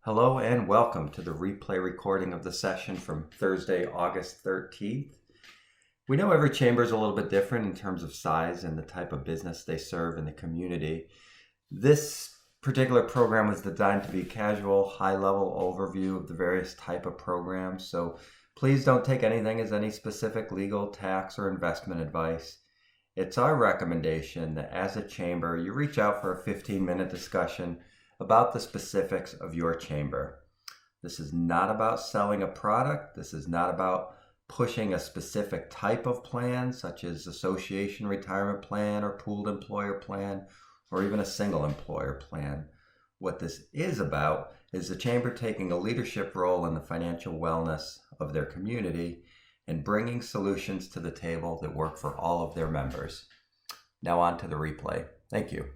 Hello and welcome to the replay recording of the session from Thursday, August 13th. We know every chamber is a little bit different in terms of size and the type of business they serve in the community. This particular program was designed to be a casual, high-level overview of the various type of programs, so please don't take anything as any specific legal, tax, or investment advice. It's our recommendation that as a chamber, you reach out for a 15-minute discussion about the specifics of your chamber. This is not about selling a product. This is not about pushing a specific type of plan, such as association retirement plan or pooled employer plan, or even a single employer plan. What this is about is the chamber taking a leadership role in the financial wellness of their community and bringing solutions to the table that work for all of their members. Now on to the replay. Thank you.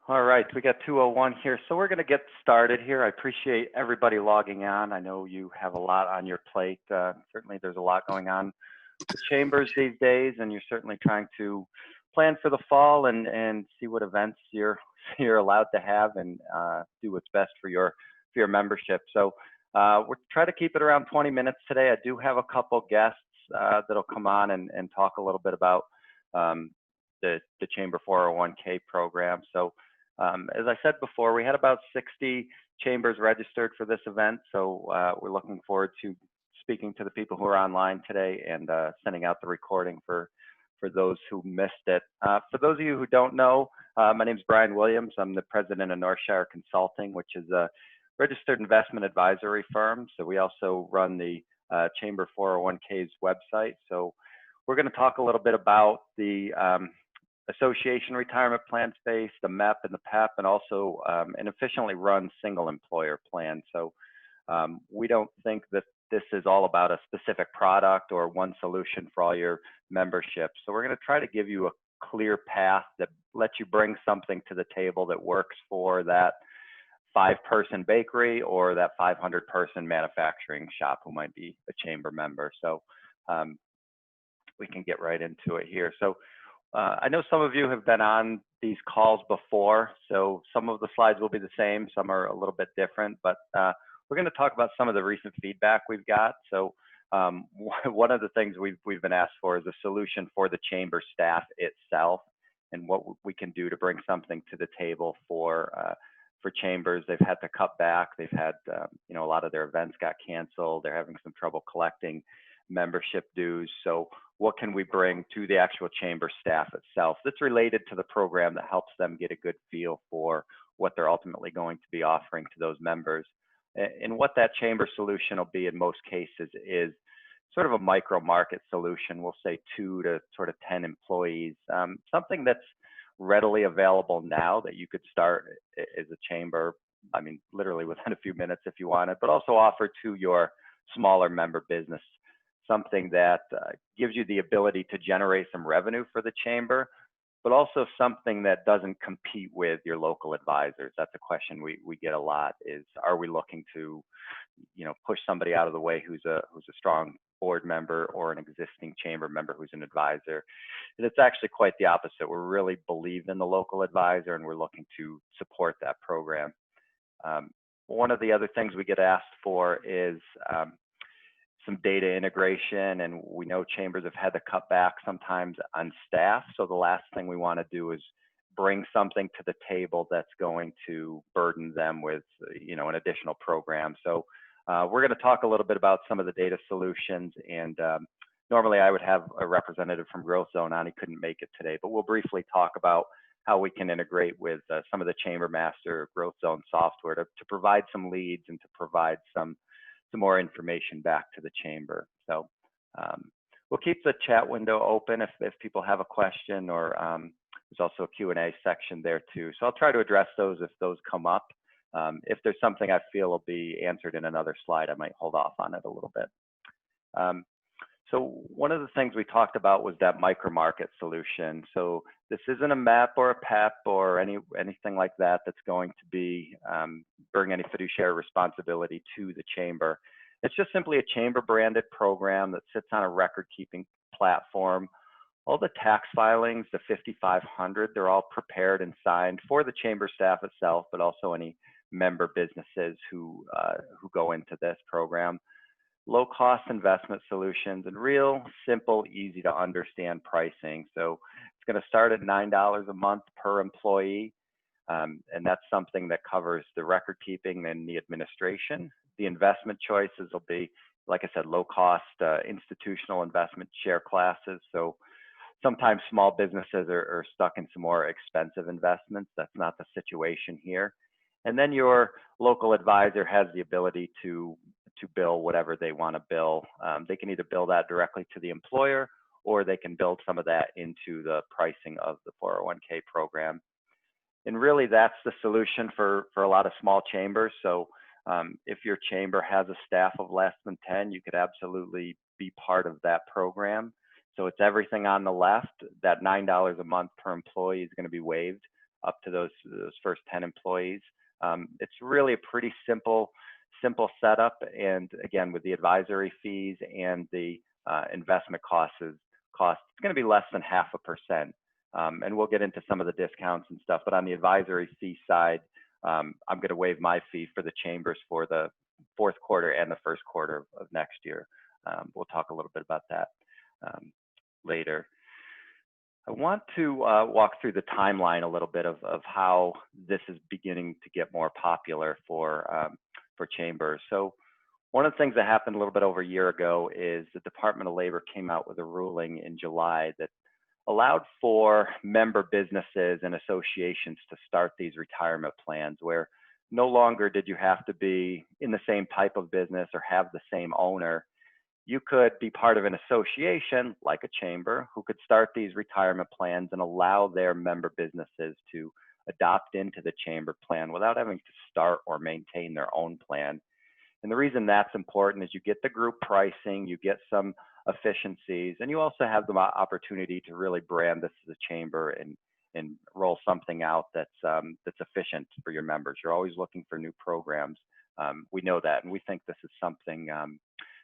All right, we got 2:01 here, so we're going to get started here. I appreciate everybody logging on. I know you have a lot on your plate. Certainly there's a lot going on with chambers these days, and you're certainly trying to plan for the fall and see what events you're allowed to have and do what's best for your membership. So we'll try to keep it around 20 minutes today. I do have a couple guests that'll come on and talk a little bit about the Chamber 401k program. So as I said before, we had about 60 chambers registered for this event, so we're looking forward to speaking to the people who are online today and sending out the recording for those who missed it. For those of you who don't know, my name is Brian Williams. I'm the president of Northshire Consulting, which is a registered investment advisory firm. So we also run the Chamber 401k's website. So we're going to talk a little bit about the association retirement plan space, the MEP and the PEP, and also an efficiently run single employer plan. So we don't think that this is all about a specific product or one solution for all your membership. So we're going to try to give you a clear path that lets you bring something to the table that works for that 5-person bakery or that 500-person manufacturing shop who might be a chamber member. So we can get right into it here. So I know some of you have been on these calls before, so some of the slides will be the same, some are a little bit different, but we're going to talk about some of the recent feedback we've got. So one of the things we've been asked for is a solution for the chamber staff itself and what we can do to bring something to the table for chambers. They've had to cut back. They've had, a lot of their events got canceled. They're having some trouble collecting membership dues. So what can we bring to the actual chamber staff itself that's related to the program that helps them get a good feel for what they're ultimately going to be offering to those members? And what that chamber solution will be in most cases is sort of a micro market solution. We'll say 2 to sort of 10 employees, something that's readily available now that you could start as a chamber, I mean, literally within a few minutes if you want it, but also offer to your smaller member business, something that gives you the ability to generate some revenue for the chamber, but also something that doesn't compete with your local advisors. That's a question we get a lot is, are we looking to, push somebody out of the way who's a strong board member or an existing chamber member who's an advisor? And it's actually quite the opposite. We really believe in the local advisor and we're looking to support that program. One of the other things we get asked for is some data integration, and we know chambers have had to cut back sometimes on staff. So the last thing we want to do is bring something to the table that's going to burden them with, an additional program. So we're going to talk a little bit about some of the data solutions, and normally I would have a representative from Growth Zone on. He couldn't make it today, but we'll briefly talk about how we can integrate with some of the Chamber Master Growth Zone software to provide some leads and to provide some more information back to the chamber. So we'll keep the chat window open if people have a question, or there's also a Q&A section there too. So I'll try to address those if those come up. If there's something I feel will be answered in another slide, I might hold off on it a little bit. So one of the things we talked about was that micro market solution. So this isn't a MEP or a PEP or anything like that that's going to be bring any fiduciary responsibility to the chamber. It's just simply a chamber branded program that sits on a record keeping platform All the tax filings, the 5,500, they're all prepared and signed for the chamber staff itself, but also any member businesses who go into this program. Low cost investment solutions and real simple, easy to understand pricing. So it's going to start at $9 a month per employee. And that's something that covers the record keeping and the administration. The investment choices will be, like I said, low cost institutional investment share classes. So sometimes small businesses are stuck in some more expensive investments. That's not the situation here. And then your local advisor has the ability to bill whatever they want to bill. They can either bill that directly to the employer, or they can build some of that into the pricing of the 401k program. And really, that's the solution for a lot of small chambers. So if your chamber has a staff of less than 10, you could absolutely be part of that program. So it's everything on the left. That $9 a month per employee is going to be waived up to those first 10 employees. It's really a pretty simple setup. And again, with the advisory fees and the investment costs, it's going to be less than 0.5%. And we'll get into some of the discounts and stuff. But on the advisory fee side, I'm going to waive my fee for the chambers for the fourth quarter and the first quarter of next year. We'll talk a little bit about that later. I want to walk through the timeline a little bit of how this is beginning to get more popular for chambers. So one of the things that happened a little bit over a year ago is the Department of Labor came out with a ruling in July that allowed for member businesses and associations to start these retirement plans where no longer did you have to be in the same type of business or have the same owner. You could be part of an association like a chamber who could start these retirement plans and allow their member businesses to adopt into the chamber plan without having to start or maintain their own plan. And the reason that's important is you get the group pricing, you get some efficiencies, and you also have the opportunity to really brand this as a chamber and roll something out that's efficient for your members. You're always looking for new programs. We know that, and we think this is something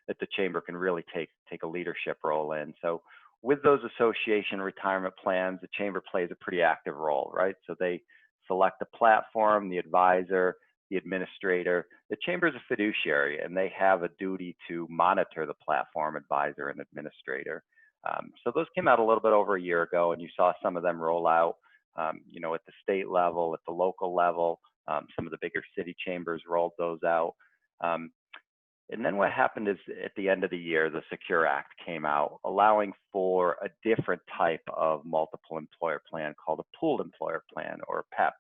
that the chamber can really take a leadership role in. So with those association retirement plans, the chamber plays a pretty active role, right? So they select the platform, the advisor, the administrator. The chamber is a fiduciary, and they have a duty to monitor the platform, advisor, and administrator. So those came out a little bit over a year ago, and you saw some of them roll out, at the state level, at the local level. Some of the bigger city chambers rolled those out. And then what happened is at the end of the year, the Secure Act came out, allowing for a different type of multiple employer plan called a pooled employer plan, or PEP,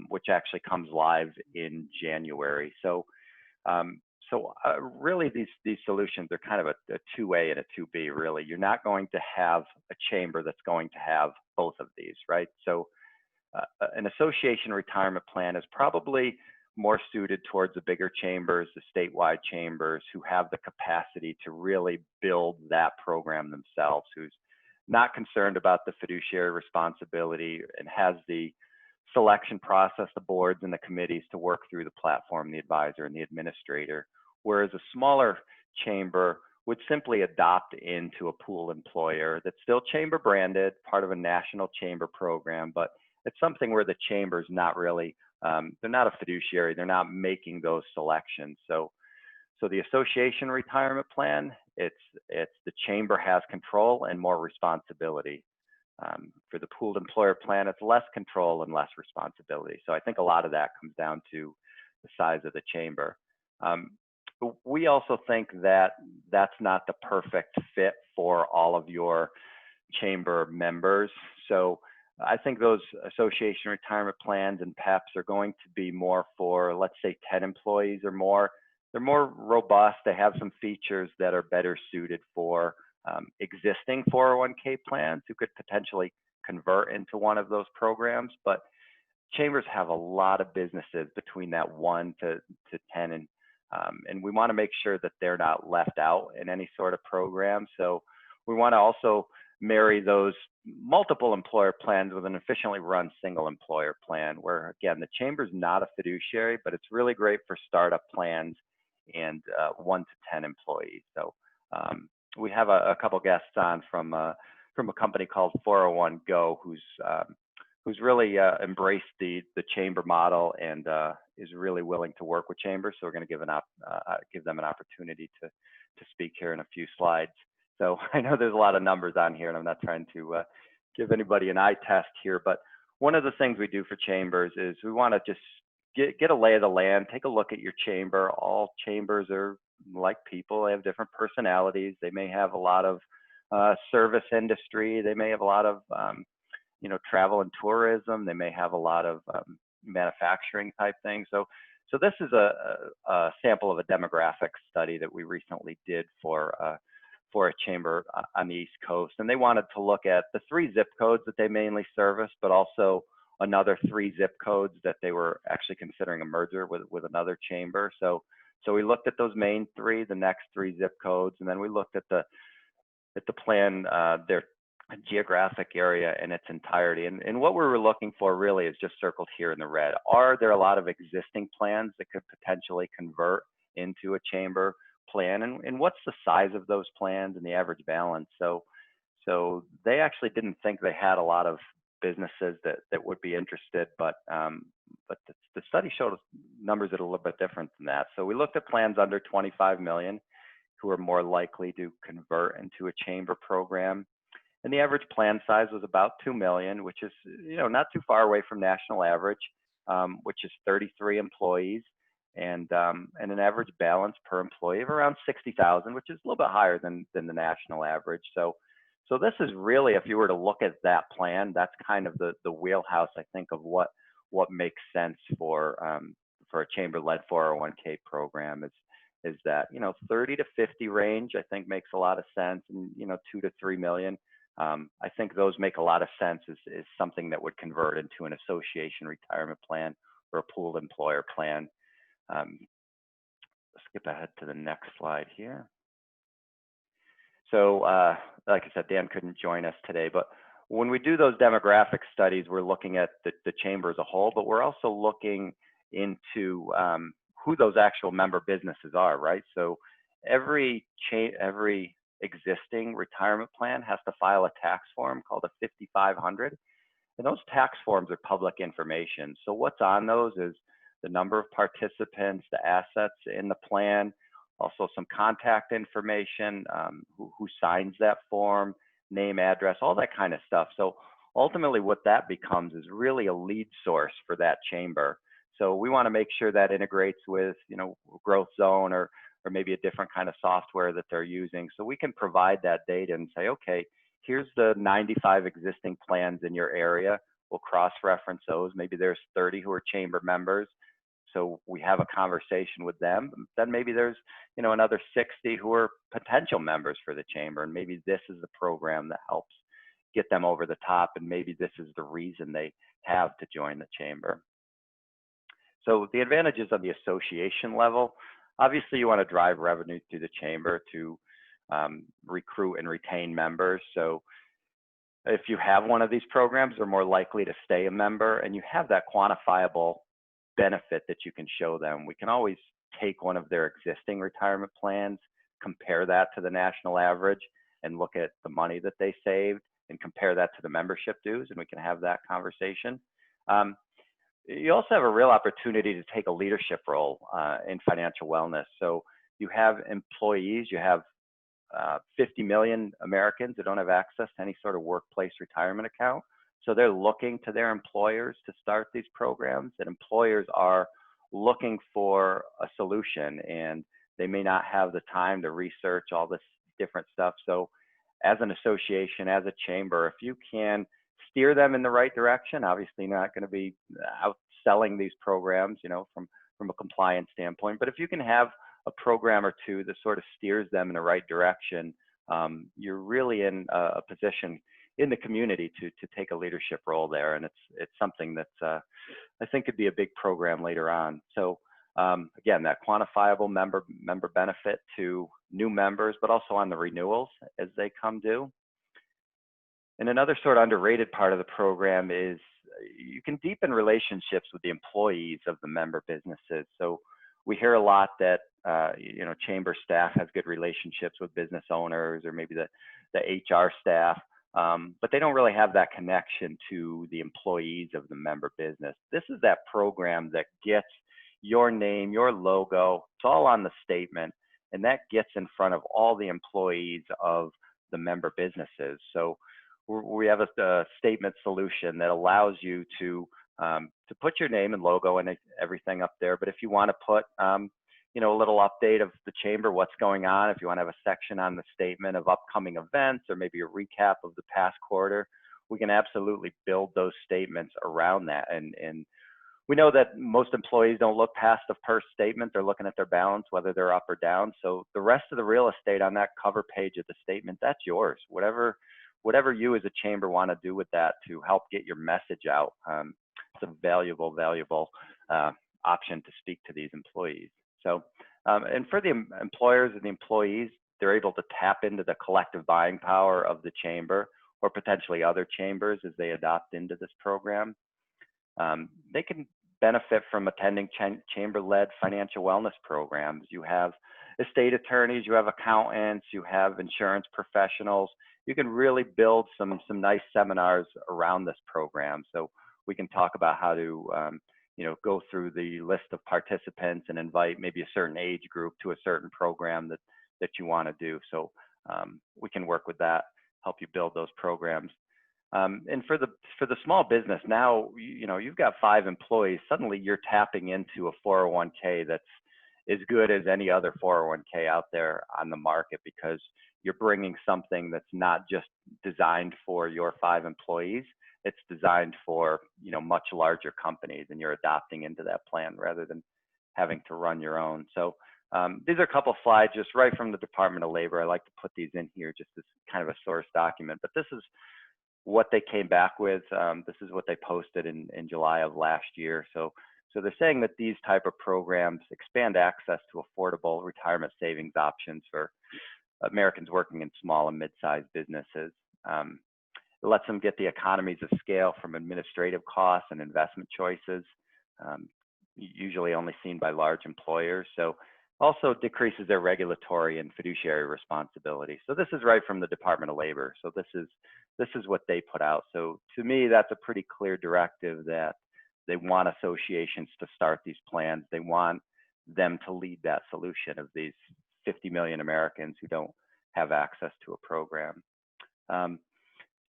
which actually comes live in January. So really these solutions are kind of a 2A and a 2B, really. You're not going to have a chamber that's going to have both of these, right? So an association retirement plan is probably more suited towards the bigger chambers, the statewide chambers who have the capacity to really build that program themselves, who's not concerned about the fiduciary responsibility and has the selection process, the boards and the committees to work through the platform, the advisor and the administrator. Whereas a smaller chamber would simply adopt into a pool employer that's still chamber branded, part of a national chamber program, but it's something where the chamber's not really they're not a fiduciary. They're not making those selections. So the association retirement plan, it's the chamber has control and more responsibility. For the pooled employer plan, it's less control and less responsibility. So I think a lot of that comes down to the size of the chamber. But we also think that that's not the perfect fit for all of your chamber members. So I think those association retirement plans and PEPs are going to be more for, let's say, 10 employees or more. They're more robust. They have some features that are better suited for existing 401k plans who could potentially convert into one of those programs. But chambers have a lot of businesses between that 1 to 10, and we want to make sure that they're not left out in any sort of program. So we want to also marry those multiple employer plans with an efficiently run single employer plan where, again, the chamber's not a fiduciary, but it's really great for startup plans and 1 to 10 employees. So we have a couple guests on from from a company called 401 Go, who's really embraced the chamber model and is really willing to work with chambers. So we're going to give them an opportunity to speak here in a few slides. So I know there's a lot of numbers on here, and I'm not trying to give anybody an eye test here, but one of the things we do for chambers is we want to just get a lay of the land, take a look at your chamber. All chambers are like people. They have different personalities. They may have a lot of service industry. They may have a lot of travel and tourism. They may have a lot of manufacturing type things. So this is a sample of a demographic study that we recently did for a chamber on the East Coast. And they wanted to look at the 3 zip codes that they mainly service, but also another 3 zip codes that they were actually considering a merger with another chamber. So we looked at those main 3, the next 3 zip codes, and then we looked at the plan, their geographic area in its entirety. And what we were looking for really is just circled here in the red. Are there a lot of existing plans that could potentially convert into a chamber plan? And what's the size of those plans and the average balance? So they actually didn't think they had a lot of businesses that would be interested, but the study showed us numbers that are a little bit different than that. So we looked at plans under 25 million who are more likely to convert into a chamber program. And the average plan size was about 2 million, which is not too far away from national average, which is 33 employees, and an average balance per employee of around 60,000, which is a little bit higher than the national average. So this is really, if you were to look at that plan, that's kind of the wheelhouse, I think, of what makes sense for a chamber-led 401k program is that 30 to 50 range, I think, makes a lot of sense, and 2 to 3 million. I think those make a lot of sense is something that would convert into an association retirement plan or a pooled employer plan. Skip ahead to the next slide here. So like I said, Dan couldn't join us today, but when we do those demographic studies, we're looking at the chamber as a whole, but we're also looking into who those actual member businesses are, right? So every existing retirement plan has to file a tax form called a 5500, and those tax forms are public information. So what's on those is the number of participants, the assets in the plan, also some contact information, who signs that form, name, address, all that kind of stuff. So ultimately what that becomes is really a lead source for that chamber. So we want to make sure that integrates with, Growth Zone or maybe a different kind of software that they're using. So we can provide that data and say, okay, here's the 95 existing plans in your area. We'll cross-reference those. Maybe there's 30 who are chamber members. So we have a conversation with them. Then maybe there's, another 60 who are potential members for the chamber. And maybe this is the program that helps get them over the top. And maybe this is the reason they have to join the chamber. So the advantages on the association level, obviously you want to drive revenue through the chamber to recruit and retain members. So if you have one of these programs, they're more likely to stay a member, and you have that quantifiable benefit that you can show them. We can always take one of their existing retirement plans, compare that to the national average, and look at the money that they saved and compare that to the membership dues, and we can have that conversation. You also have a real opportunity to take a leadership role in financial wellness. So you have employees, you have 50 million Americans that don't have access to any sort of workplace retirement account. So they're looking to their employers to start these programs, and employers are looking for a solution, and they may not have the time to research all this different stuff. So as an association, as a chamber, if you can steer them in the right direction, obviously not going to be outselling these programs, from a compliance standpoint, but if you can have a program or two that sort of steers them in the right direction, you're really in a position in the community to take a leadership role there. And it's something that I think could be a big program later on. So again, that quantifiable member benefit to new members, but also on the renewals as they come due. And another sort of underrated part of the program is you can deepen relationships with the employees of the member businesses. So we hear a lot that chamber staff has good relationships with business owners, or maybe the HR staff. but they don't really have that connection to the employees of the member business. This is that program that gets your name, your logo, it's all on the statement, and that gets in front of all the employees of the member businesses. So we have a statement solution that allows you to put your name and logo and everything up there. But if you want to put you know, a little update of the chamber, what's going on, if you want to have a section on the statement of upcoming events or maybe a recap of the past quarter, we can absolutely build those statements around that. And we know that most employees don't look past the first statement. They're looking at their balance, whether they're up or down. So the rest of the real estate on that cover page of the statement, that's yours. Whatever you as a chamber want to do with that to help get your message out. It's a valuable option to speak to these employees. So, and for the employers and the employees, they're able to tap into the collective buying power of the chamber or potentially other chambers as they adopt into this program. They can benefit from attending chamber-led financial wellness programs. You have estate attorneys, you have accountants, you have insurance professionals. You can really build some nice seminars around this program. So we can talk about how to you know, go through the list of participants and invite maybe a certain age group to a certain program that you want to do. So we can work with that, help you build those programs. And for the small business now, you know, you've got 5 employees. Suddenly you're tapping into a 401k that's as good as any other 401k out there on the market, because you're bringing something that's not just designed for your 5 employees. It's designed for, you know, much larger companies, and you're adopting into that plan rather than having to run your own. So these are a couple slides just right from the Department of Labor. I like to put these in here just as kind of a source document, but this is what they came back with. This is what they posted in July of last year. So they're saying that these type of programs expand access to affordable retirement savings options for Americans working in small and mid-sized businesses. It lets them get the economies of scale from administrative costs and investment choices, usually only seen by large employers. So also decreases their regulatory and fiduciary responsibility. So this is right from the Department of Labor. So this is what they put out. So to me, that's a pretty clear directive that they want associations to start these plans. They want them to lead that solution of these 50 million Americans who don't have access to a program.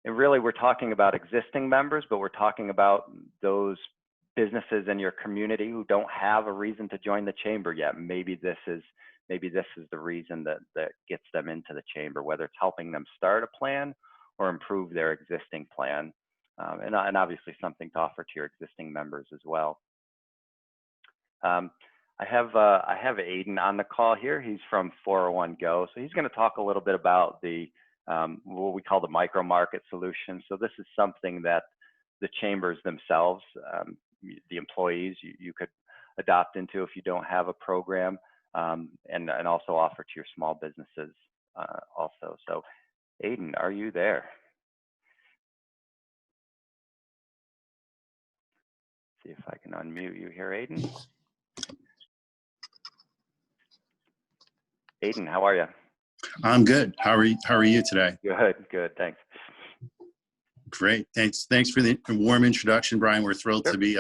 And really, we're talking about existing members, but we're talking about those businesses in your community who don't have a reason to join the chamber yet. Maybe this is the reason that gets them into the chamber, whether it's helping them start a plan or improve their existing plan, and obviously something to offer to your existing members as well. I have Aiden on the call here. He's from 401 Go, so he's going to talk a little bit about the what we call the micro market solution. So this is something that the chambers themselves, the employees, you could adopt into if you don't have a program, and also offer to your small businesses also. So Aiden, are you there? See if I can unmute you here, Aiden. Aiden, how are you? I'm good. How are you today? Good, thanks. Great. Thanks for the warm introduction, Brian. We're thrilled Sure. to be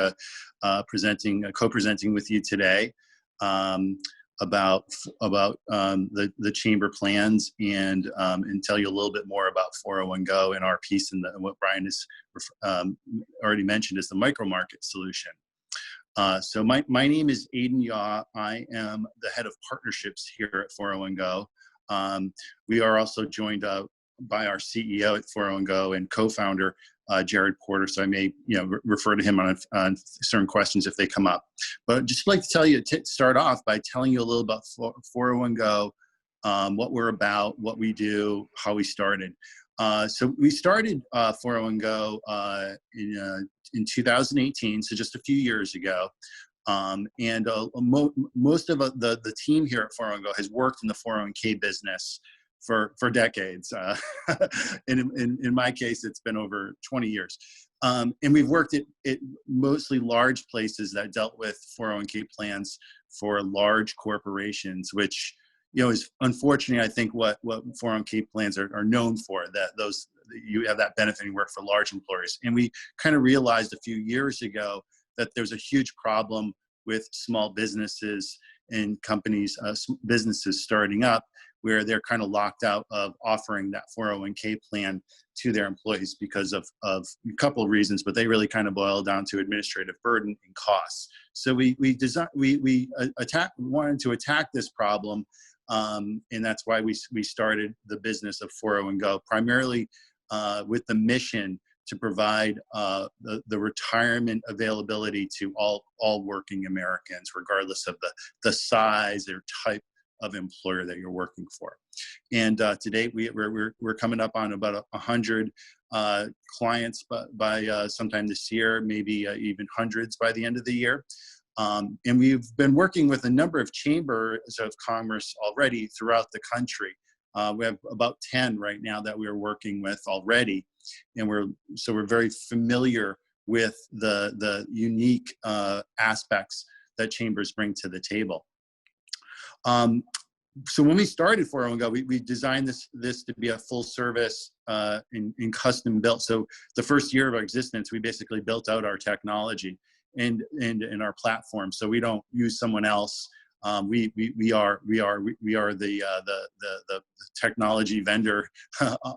co-presenting with you today about the chamber plans and tell you a little bit more about 401 Go and our piece and what Brian has already mentioned is the micro market solution. So my name is Aiden Yaw. I am the head of partnerships here at 401 Go. We are also joined by our CEO at 401 Go and co-founder Jared Porter. So I may refer to him on certain questions if they come up. But I'd just like to tell you to start off by telling you a little about 401 Go, what we're about, what we do, how we started. So we started 401 Go in 2018, so just a few years ago. Most of the team here at 401 Go has worked in the 401k business for decades. In my case, it's been over 20 years. And we've worked at mostly large places that dealt with 401k plans for large corporations, which is unfortunately, I think what 401k plans are known for, that those, you have that benefiting work for large employers. And we kind of realized a few years ago that there's a huge problem with small businesses and companies, businesses starting up, where they're kind of locked out of offering that 401k plan to their employees because of a couple of reasons, but they really kind of boil down to administrative burden and costs. So we wanted to attack this problem, and that's why we started the business of 401go, primarily with the mission to provide the retirement availability to all working Americans, regardless of the size or type of employer that you're working for. And to date, we're coming up on about 100 clients by sometime this year, maybe even hundreds by the end of the year. And we've been working with a number of chambers of commerce already throughout the country. We have about 10 right now that we're working with already, and we're very familiar with the unique aspects that chambers bring to the table. So when we started 401go, we designed this to be a full service and custom built. So the first year of our existence, we basically built out our technology and our platform. So we don't use someone else. We are the technology vendor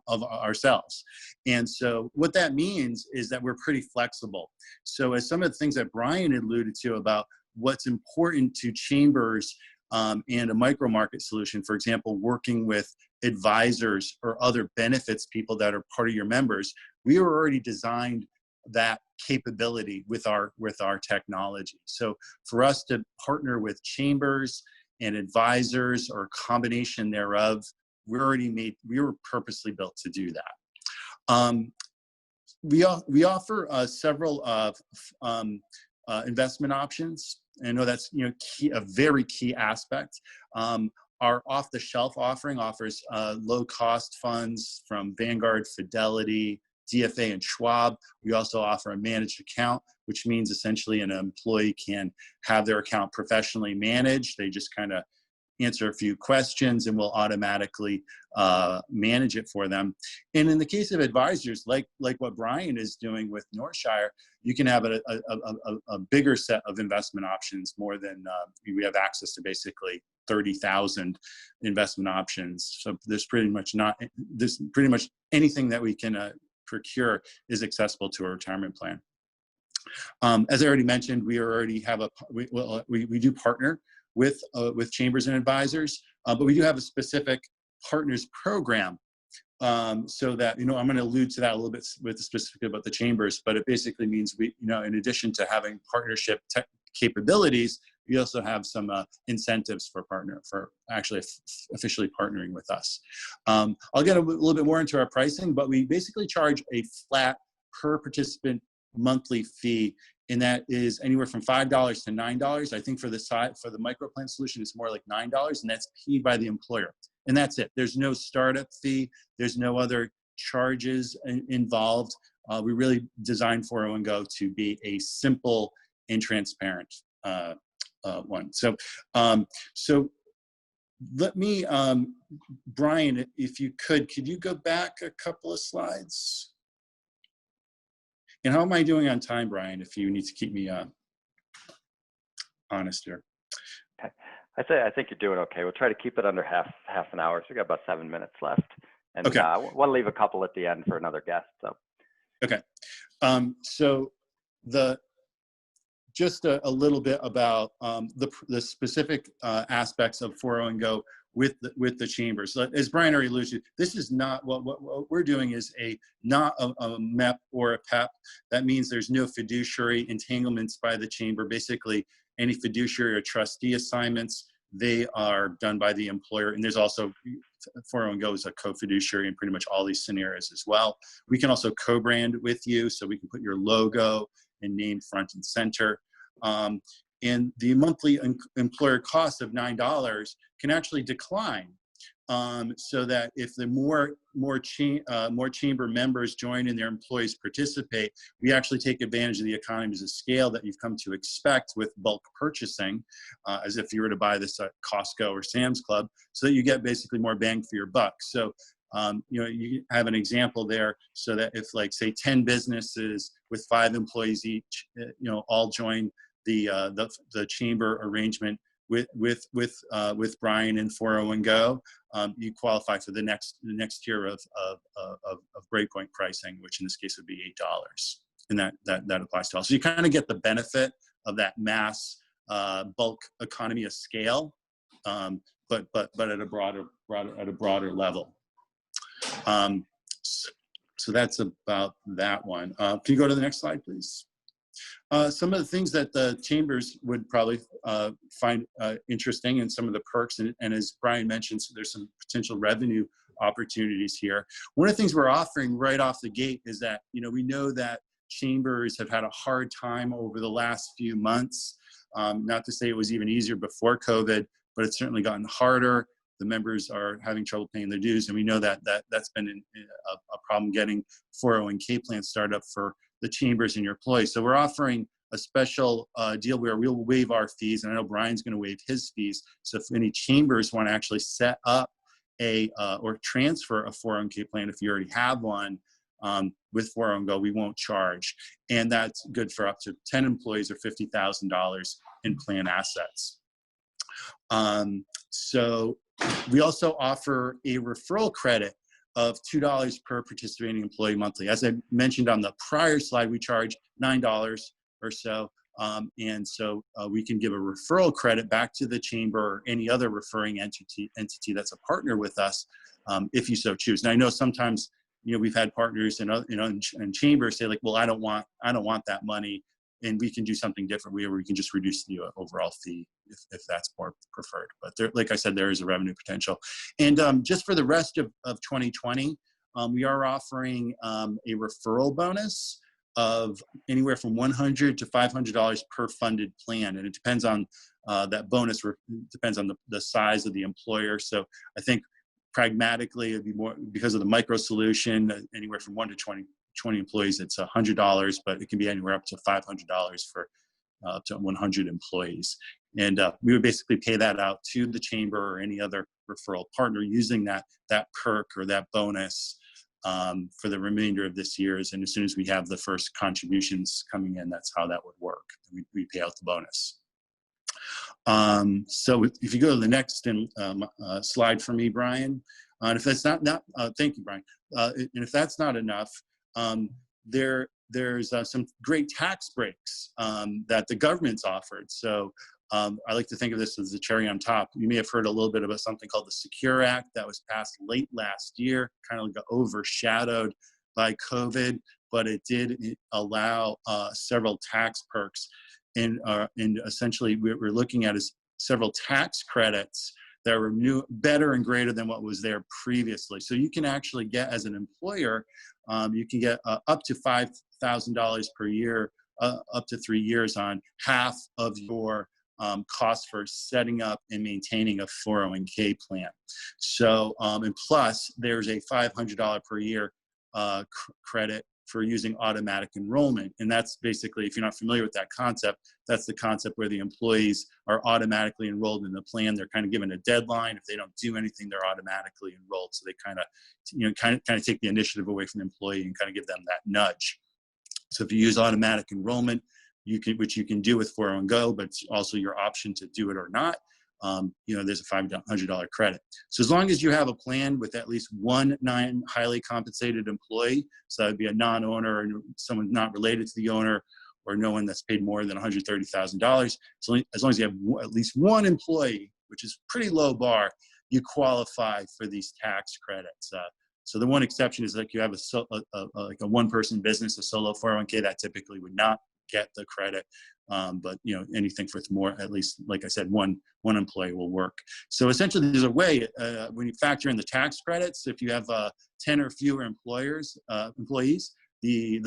of ourselves. And so what that means is that we're pretty flexible. So as some of the things that Brian alluded to about what's important to chambers and a micro market solution, for example, working with advisors or other benefits people that are part of your members, we were already designed that capability with our technology. So for us to partner with chambers and advisors or a combination thereof, we were purposely built to do that. We offer several investment options. I know that's a very key aspect. Our off-the-shelf offering offers low-cost funds from Vanguard, Fidelity, DFA, and Schwab. We also offer a managed account, which means essentially an employee can have their account professionally managed. They just kind of answer a few questions and we'll automatically manage it for them. And in the case of advisors, like what Brian is doing with Northshire, you can have a bigger set of investment options, more than we have access to basically 30,000 investment options. So there's pretty much anything that we can procure is accessible to a retirement plan. As I already mentioned, we do partner with chambers and advisors, but we do have a specific partners program. So that, I'm going to allude to that a little bit with the specific about the chambers, but it basically means we, in addition to having partnership tech capabilities, we also have some incentives for actually officially partnering with us. I'll get a little bit more into our pricing, but we basically charge a flat per participant monthly fee, and that is anywhere from $5 to $9. I think for the micro plan solution, it's more like $9, and that's paid by the employer. And that's it. There's no startup fee. There's no other charges involved. We really designed 401go to be a simple and transparent one. So let me, Brian, if you could you go back a couple of slides? And how am I doing on time, Brian, if you need to keep me honest here? Okay. I think you're doing okay. We'll try to keep it under half an hour. So we got about 7 minutes left. And okay. We'll leave a couple at the end for another guest. So. Okay. So just a little bit about the specific aspects of 401go with the chambers. So as Brian already alluded to, this is not what we're doing is not a MEP or a PEP. That means there's no fiduciary entanglements by the chamber. Basically, any fiduciary or trustee assignments, they are done by the employer. And there's also 401go is a co-fiduciary in pretty much all these scenarios as well. We can also co-brand with you, so we can put your logo and name front and center. And the monthly employer cost of $9 can actually decline so that if the more chamber members join and their employees participate, we actually take advantage of the economies of scale that you've come to expect with bulk purchasing, as if you were to buy this at Costco or Sam's Club, so that you get basically more bang for your buck. So you have an example there, so that if, like, say 10 businesses with 5 employees each, all join the chamber arrangement with Brian and 401 Go, you qualify for the next tier of breakpoint pricing, which in this case would be $8, and that applies to all. So you kind of get the benefit of that mass bulk economy of scale, but at a broader level. So that's about that one. Can you go to the next slide, please? Some of the things that the chambers would probably find interesting, and some of the perks, and as Brian mentioned, so there's some potential revenue opportunities here. One of the things we're offering right off the gate is that, we know that chambers have had a hard time over the last few months. Not to say it was even easier before COVID, but it's certainly gotten harder. The members are having trouble paying their dues, and we know that's been a problem getting 401k plans started up for the chambers and your employees. So we're offering a special deal where we'll waive our fees, and I know Brian's going to waive his fees. So if any chambers want to actually set up or transfer a 401k plan, if you already have one, with 401 Go, we won't charge, and that's good for up to 10 employees or $50,000 in plan assets. So we also offer a referral credit of $2 per participating employee monthly. As I mentioned on the prior slide, we charge $9 or so. And so we can give a referral credit back to the chamber or any other referring entity that's a partner with us, if you so choose. And I know sometimes, we've had partners in chambers say, like, well, I don't want that money, and we can do something different where we can just reduce the overall fee if that's more preferred. But there, like I said, there is a revenue potential. And just for the rest of 2020, we are offering a referral bonus of anywhere from $100 to $500 per funded plan. And it depends on that bonus, depends on the size of the employer. So I think pragmatically, it'd be more, because of the micro solution, anywhere from 1 to 20 employees, it's $100, but it can be anywhere up to $500 for up to 100 employees. And we would basically pay that out to the chamber or any other referral partner using that perk or that bonus for the remainder of this year. And as soon as we have the first contributions coming in, that's how that would work. We pay out the bonus. So if you go to the next slide for me, Brian, and if that's not thank you, Brian. And if that's not enough, there's some great tax breaks that the government's offered. So I like to think of this as the cherry on top. You may have heard a little bit about something called the Secure Act that was passed late last year, kind of got overshadowed by COVID, but it did allow several tax perks. And essentially what we're looking at is several tax credits that were better and greater than what was there previously. So you can actually get, as an employer, you can get up to $5,000 per year, up to 3 years on half of your cost for setting up and maintaining a 401k plan. So, and plus there's a $500 per year credit for using automatic enrollment. And that's basically, if you're not familiar with that concept, that's the concept where the employees are automatically enrolled in the plan. They're kind of given a deadline. If they don't do anything, they're automatically enrolled. So they kind of take the initiative away from the employee and kind of give them that nudge. So if you use automatic enrollment, which you can do with 401 Go, but it's also your option to do it or not. There's a $500 credit. So as long as you have a plan with at least one highly compensated employee, so that would be a non-owner or someone not related to the owner, or no one that's paid more than $130,000. So as long as you have at least one employee, which is pretty low bar, you qualify for these tax credits. So the one exception is like you have like a one-person business, a solo 401k, that typically would not get the credit. But anything with more, at least, like I said, one employee will work. So essentially there's a way, when you factor in the tax credits, if you have 10 or fewer employees, the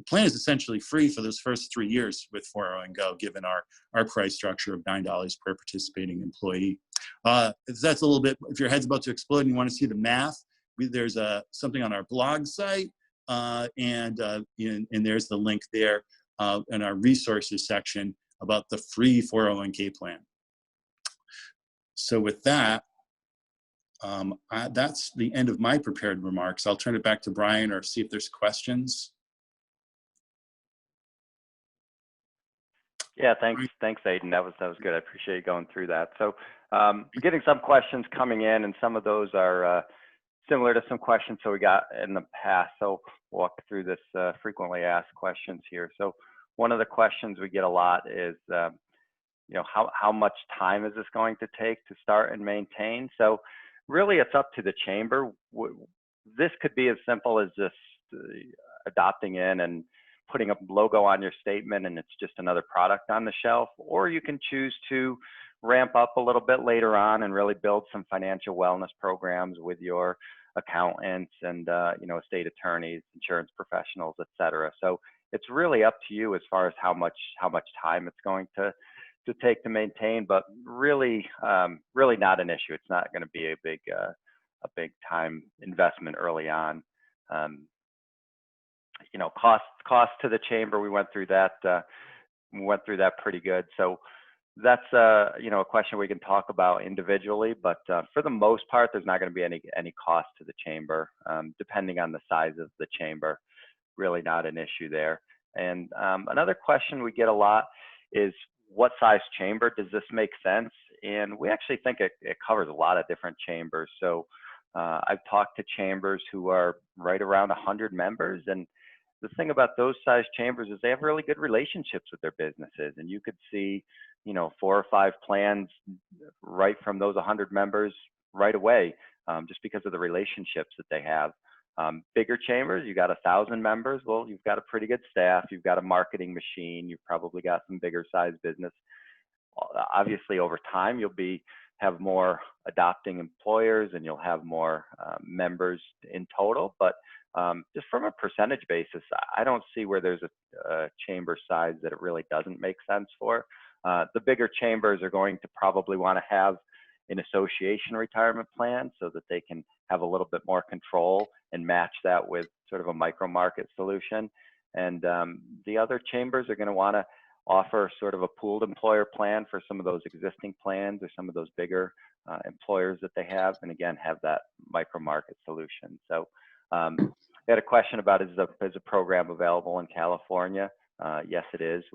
plan is essentially free for those first 3 years with 401 Go, given our price structure of $9 per participating employee. If that's a little bit, if your head's about to explode and you want to see the math, there's something on our blog site, and there's the link there in our resources section about the free 401k plan. So with that, that's the end of my prepared remarks. I'll turn it back to Brian or see if there's questions. Yeah, thanks, Aiden. That was good. I appreciate you going through that. So we're getting some questions coming in, and some of those are similar to some questions so we got in the past. So we'll walk through this frequently asked questions here. So one of the questions we get a lot is, how much time is this going to take to start and maintain? So really, it's up to the chamber. This could be as simple as just adopting in and putting a logo on your statement, and it's just another product on the shelf. Or you can choose to ramp up a little bit later on and really build some financial wellness programs with your accountants and estate attorneys, insurance professionals, et cetera. So it's really up to you as far as how much time it's going to take to maintain, but really not an issue. It's not going to be a big time investment early on. Cost to the chamber, we went through that pretty good. So that's a question we can talk about individually, but for the most part, there's not going to be any cost to the chamber, depending on the size of the chamber. Really not an issue there. And another question we get a lot is, what size chamber does this make sense? And we actually think it covers a lot of different chambers. So I've talked to chambers who are right around 100 members, and the thing about those size chambers is they have really good relationships with their businesses, and you could see 4 or 5 plans right from those 100 members right away, just because of the relationships that they have. Bigger chambers, you got 1,000 members. Well, you've got a pretty good staff. You've got a marketing machine. You've probably got some bigger size business. Obviously, over time, you'll have more adopting employers, and you'll have more members in total. But just from a percentage basis, I don't see where there's a chamber size that it really doesn't make sense for. The bigger chambers are going to probably want to have an association retirement plan so that they can have a little bit more control and match that with sort of a micro market solution. And the other chambers are going to want to offer sort of a pooled employer plan for some of those existing plans or some of those bigger employers that they have, and again, have that micro market solution. So I had a question about, is a program available in California? Yes, it is.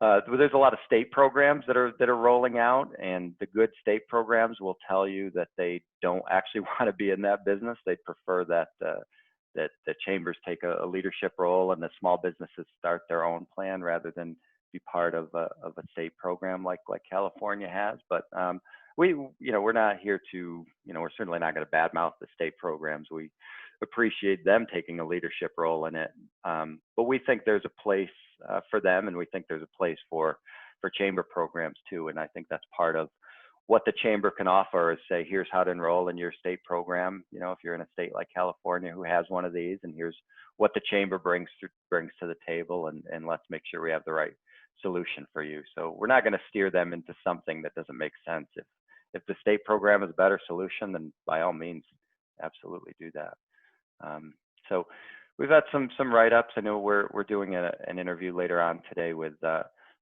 There's a lot of state programs that are rolling out, and the good state programs will tell you that they don't actually want to be in that business. They prefer that the chambers take a leadership role and the small businesses start their own plan rather than be part of a state program like California has. But we're not here to, we're certainly not going to badmouth the state programs. We appreciate them taking a leadership role in it, but we think there's a place for them, and we think there's a place for chamber programs too. And I think that's part of what the chamber can offer is say, here's how to enroll in your state program. If you're in a state like California who has one of these, and here's what the chamber brings to the table, and let's make sure we have the right solution for you. So we're not going to steer them into something that doesn't make sense. If the state program is a better solution, then by all means, absolutely do that. So we've had some write-ups. I know we're doing an interview later on today with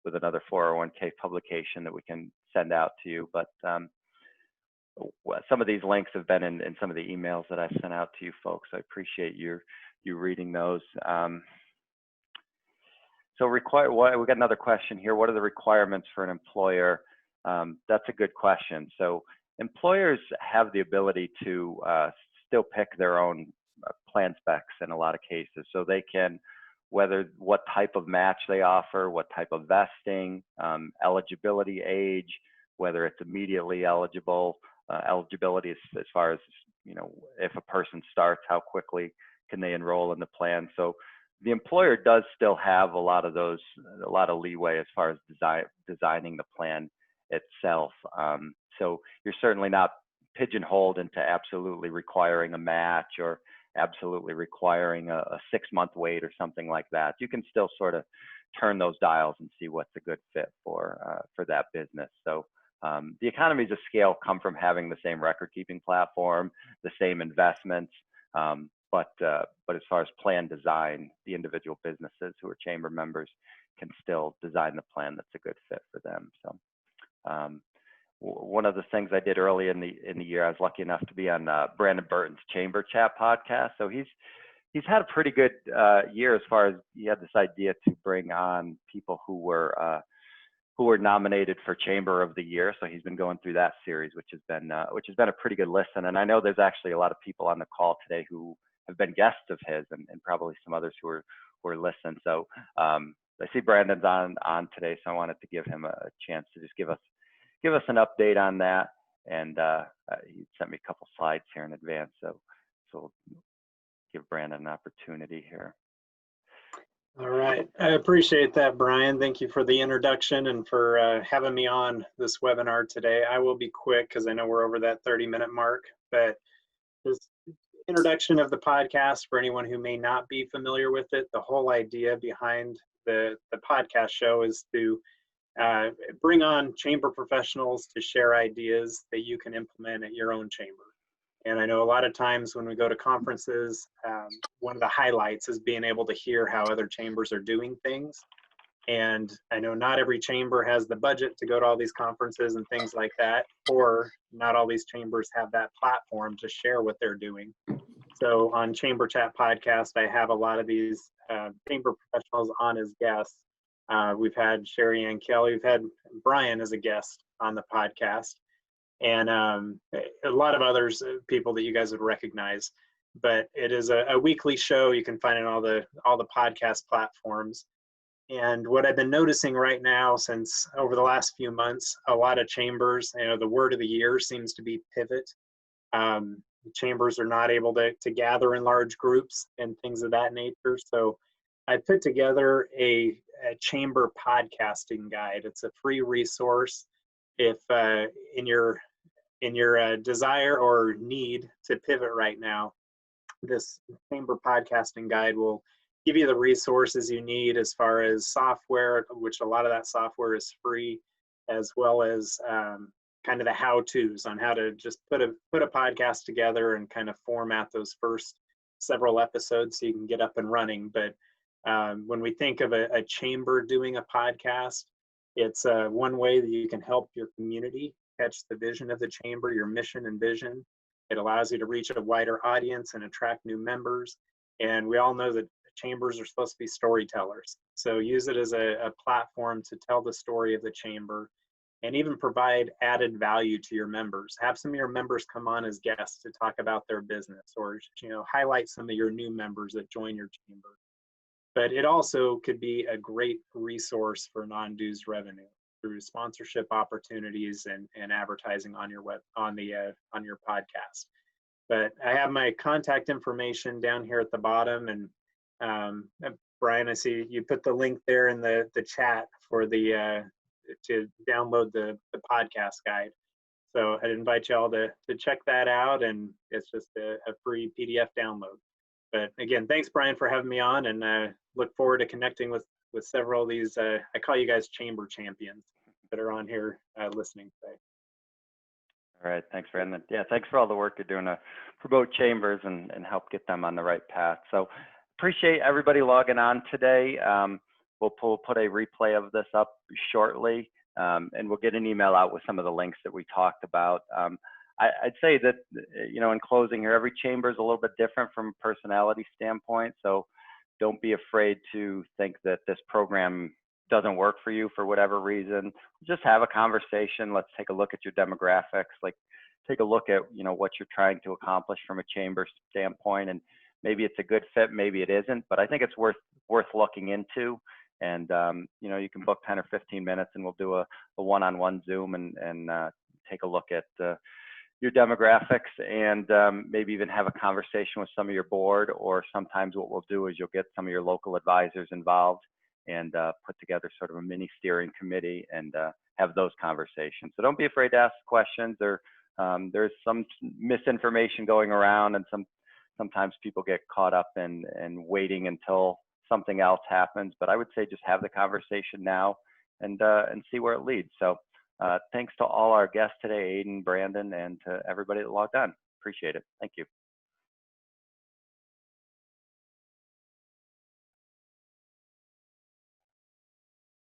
another 401k publication that we can send out to you. But some of these links have been in some of the emails that I've sent out to you folks. I appreciate you reading those. So we got another question here. What are the requirements for an employer? That's a good question. So employers have the ability to still pick their own plan specs in a lot of cases. So they can, what type of match they offer, what type of vesting, eligibility age, whether it's immediately eligible, eligibility as far as, if a person starts, how quickly can they enroll in the plan. So the employer does still have a lot of leeway as far as designing the plan itself. So you're certainly not pigeonholed into absolutely requiring a match or absolutely requiring a 6-month wait or something like that. You can still sort of turn those dials and see what's a good fit for that business. So The economies of scale come from having the same record keeping platform, the same investments. But as far as plan design, the individual businesses who are chamber members can still design the plan that's a good fit for them. So one of the things I did early in the year, I was lucky enough to be on Brandon Burton's Chamber Chat podcast. So he's had a pretty good year as far as he had this idea to bring on people who were nominated for Chamber of the Year. So he's been going through that series, which has been a pretty good listen. And I know there's actually a lot of people on the call today who have been guests of his, and probably some others who are listening. So I see Brandon's on today, so I wanted to give him a chance to just give us an update on that. And he sent me a couple slides here in advance, so we'll give Brandon an opportunity here. All right, I appreciate that, Brian. Thank you for the introduction and for having me on this webinar today. I will be quick because I know we're over that 30-minute mark, but this introduction of the podcast, for anyone who may not be familiar with it, the whole idea behind the podcast show is to bring on chamber professionals to share ideas that you can implement at your own chamber. And I know a lot of times when we go to conferences, one of the highlights is being able to hear how other chambers are doing things. And I know not every chamber has the budget to go to all these conferences and things like that, or not all these chambers have that platform to share what they're doing. So on Chamber Chat podcast, I have a lot of these chamber professionals on as guests. We've had Sherry Ann Kelly, we've had Brian as a guest on the podcast, and a lot of others, people that you guys would recognize. But it is a weekly show. You can find it on all the podcast platforms. And what I've been noticing right now, since over the last few months, a lot of chambers, the word of the year seems to be pivot. Chambers are not able to gather in large groups and things of that nature. So I put together a chamber podcasting guide. It's a free resource. If in your desire or need to pivot right now, this chamber podcasting guide will give you the resources you need as far as software, which a lot of that software is free, as well as kind of the how-tos on how to just put a podcast together and kind of format those first several episodes so you can get up and running. But when we think of a chamber doing a podcast, it's one way that you can help your community catch the vision of the chamber, your mission and vision. It allows you to reach a wider audience and attract new members. And we all know that chambers are supposed to be storytellers. So use it as a platform to tell the story of the chamber and even provide added value to your members. Have some of your members come on as guests to talk about their business, or highlight some of your new members that join your chamber. But it also could be a great resource for non-dues revenue through sponsorship opportunities and advertising on your on your podcast. But I have my contact information down here at the bottom, and Brian, I see you put the link there in the chat for to download the podcast guide. So I'd invite y'all to check that out, and it's just a free PDF download. But again, thanks, Brian, for having me on, and look forward to connecting with several of these, I call you guys chamber champions that are on here listening today. All right, thanks, Brandon. Yeah, thanks for all the work you're doing to promote chambers and help get them on the right path. So appreciate everybody logging on today. We'll put a replay of this up shortly, and we'll get an email out with some of the links that we talked about. I'd say that, in closing here, every chamber is a little bit different from a personality standpoint. So don't be afraid to think that this program doesn't work for you for whatever reason. Just have a conversation. Let's take a look at your demographics. Take a look at, what you're trying to accomplish from a chamber standpoint. And maybe it's a good fit, maybe it isn't, but I think it's worth looking into. And, you can book 10 or 15 minutes and we'll do a one-on-one Zoom and take a look at your demographics, and maybe even have a conversation with some of your board. Or sometimes what we'll do is you'll get some of your local advisors involved and put together sort of a mini steering committee and have those conversations. So don't be afraid to ask questions. There's some misinformation going around, and sometimes people get caught up in waiting until something else happens. But I would say just have the conversation now and see where it leads. So Thanks to all our guests today, Aiden, Brandon, and to everybody that logged on. Appreciate it. Thank you.